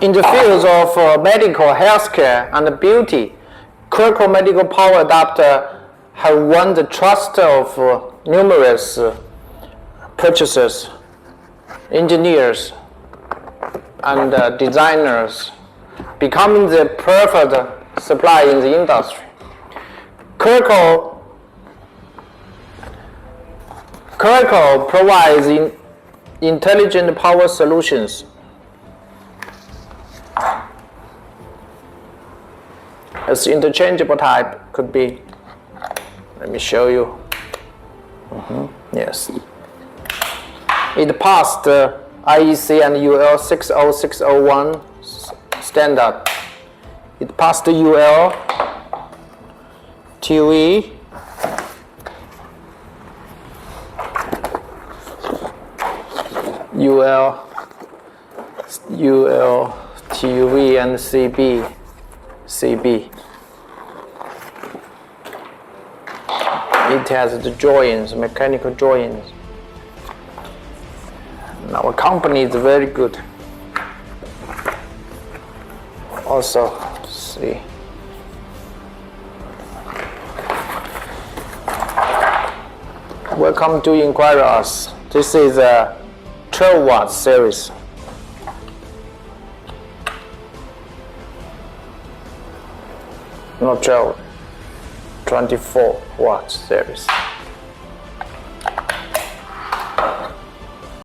In the fields of medical, healthcare, and beauty, KRECO Medical Power Adapter have won the trust of numerous purchasers, engineers, and designers, becoming the preferred supply in the industry. KRECO provides intelligent power solutions. It's interchangeable type, could be, let me show you. Yes. It passed IEC and UL 60601 standard. It passed the UL, TUE, TUV, and CB. It has the joints, mechanical joints. And our company is very good. Also, see. Welcome to inquire us. This is a 12 watt series. Not 12, 24 watt series.